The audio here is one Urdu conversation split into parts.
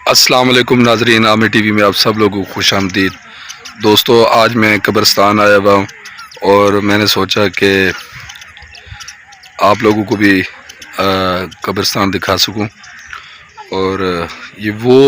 السلام علیکم ناظرین، عامر ٹی وی میں آپ سب لوگوں کو خوش آمدید۔ دوستو، آج میں قبرستان آیا ہوا ہوں اور میں نے سوچا کہ آپ لوگوں کو بھی قبرستان دکھا سکوں، اور یہ وہ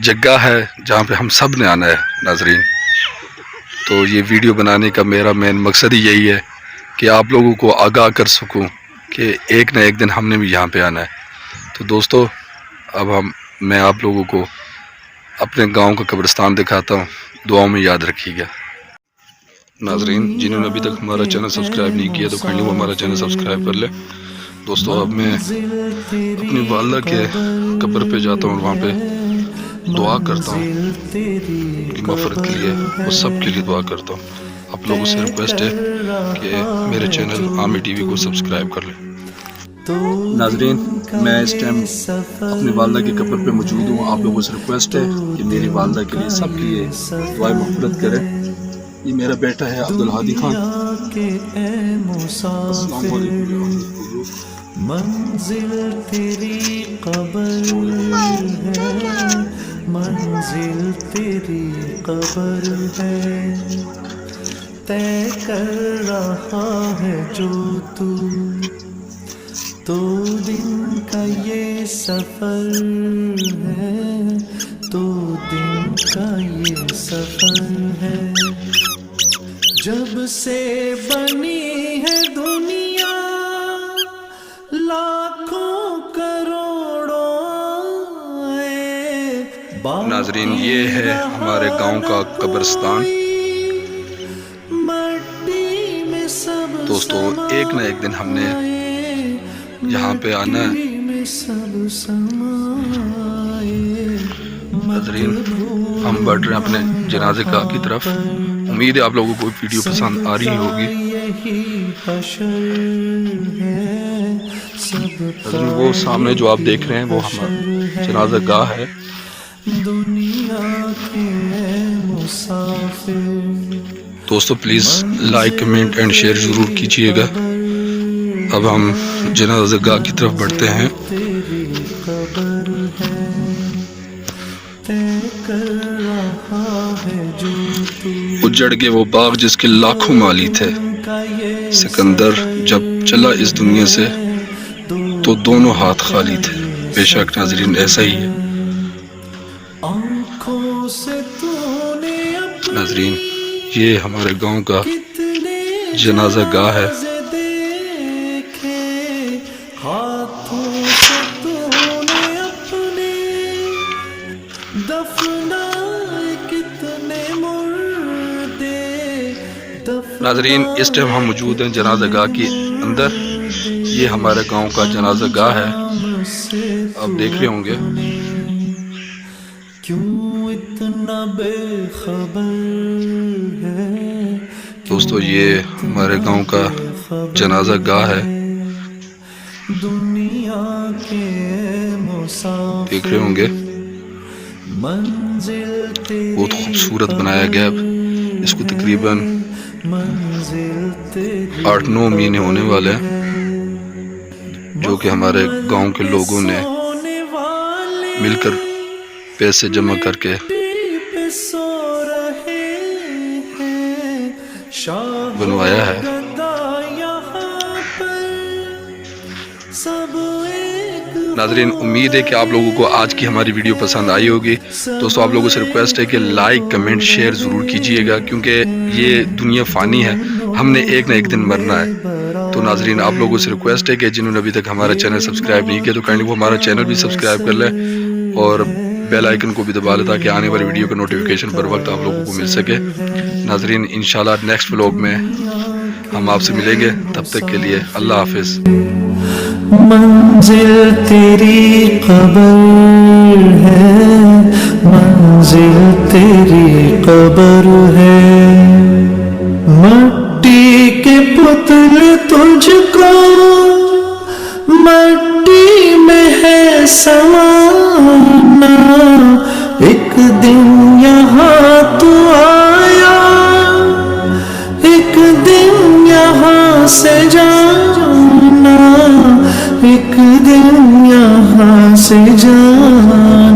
جگہ ہے جہاں پہ ہم سب نے آنا ہے ناظرین۔ تو یہ ویڈیو بنانے کا میرا مین مقصد ہی یہی ہے کہ آپ لوگوں کو آگاہ کر سکوں کہ ایک نہ ایک دن ہم نے بھی یہاں پہ آنا ہے۔ تو دوستو، اب میں آپ لوگوں کو اپنے گاؤں کا قبرستان دکھاتا ہوں، دعاؤں میں یاد رکھیے گا۔ ناظرین، جنہوں نے ابھی تک ہمارا چینل سبسکرائب نہیں کیا تو کائنڈلی وہ ہمارا چینل سبسکرائب کر لیں۔ دوستو، اب میں اپنی والدہ کے قبر پہ جاتا ہوں اور وہاں پہ دعا کرتا ہوں ان کی مغفرت کے لیے، وہ سب کے لیے دعا کرتا ہوں۔ آپ لوگوں سے ریکویسٹ ہے کہ میرے چینل عامر ٹی وی کو سبسکرائب کر لیں۔ ناظرین، میں اس ٹائم اپنی والدہ کی قبر پہ موجود ہوں۔ آپ لوگوں سے ریکویسٹ ہے کہ میری والدہ کے لیے سب کے لیے دعائیں مغفرت کریں۔ یہ میرا بیٹا ہے عبدالہادی خان۔ السلام علیکم۔ منزل تیری قبر ہے، منزل تیری قبر ہے، طے کر رہا ہے جو تو دن کا یہ سفر ہے، تو دن کا یہ سفر ہے۔ جب سے بنی ہے دنیا لاکھوں کروڑوں ناظرین، یہ ہے ہمارے گاؤں کا قبرستان۔ دوستو، ایک نہ ایک دن ہم نے یہاں پہ آنا ہے۔ ناظرین، ہم بڑھ رہے ہیں اپنے جنازے گاہ کی طرف۔ امید ہے آپ لوگوں کو ویڈیو پسند آ رہی ہوگی۔ ناظرین، وہ سامنے جو آپ دیکھ رہے ہیں وہ ہمارا جنازہ گاہ ہے۔ دوستو، please like, comment and share ضرور کیجیے گا۔ اب ہم جنازہ گاہ کی طرف بڑھتے ہیں۔ اجڑ گئے وہ باغ جس کے لاکھوں مالی تھے، سکندر جب چلا اس دنیا سے تو دونوں ہاتھ خالی تھے۔ بے شک ناظرین، ایسا ہی ہے۔ ناظرین، یہ ہمارے گاؤں کا جنازہ گاہ ہے۔ ناظرین، اس ٹائم ہم موجود ہیں جنازہ گاہ کے اندر۔ یہ ہمارے گاؤں کا جنازہ گاہ ہے، آپ دیکھ رہے ہوں گے۔ دوستو، یہ ہمارے گاؤں کا جنازہ گاہ ہے، دیکھ رہے ہوں گے۔ بہت خوبصورت بنایا گیا۔ اس کو تقریباً 8-9 مہینے ہونے والے ہیں، جو کہ ہمارے گاؤں کے لوگوں نے مل کر پیسے جمع کر کے بنوایا ہے۔ ناظرین، امید ہے کہ آپ لوگوں کو آج کی ہماری ویڈیو پسند آئی ہوگی۔ دوستو، آپ لوگوں سے ریکویسٹ ہے کہ لائک، کمنٹ، شیئر ضرور کیجیے گا، کیونکہ یہ دنیا فانی ہے، ہم نے ایک نہ ایک دن مرنا ہے۔ تو ناظرین، آپ لوگوں سے ریکویسٹ ہے کہ جنہوں نے ابھی تک ہمارا چینل سبسکرائب نہیں کیا تو کائنڈلی وہ ہمارا چینل بھی سبسکرائب کر لیں اور بیل آئیکن کو بھی دبا لیں تاکہ آنے والی ویڈیو کا نوٹیفیکیشن پر وقت آپ لوگوں کو مل سکے۔ ناظرین، انشاءاللہ نیکسٹ ولاگ میں ہم آپ سے ملیں گے، تب تک کے لیے اللہ حافظ۔ منزل تیری قبر ہے، منزل تیری قبر ہے، مٹی کے پتلے تجھ کو مٹی میں ہے سمانا، ایک دن یہاں تو آیا، ایک دن یہاں سے جانا، ایک دن یہاں سے جانا۔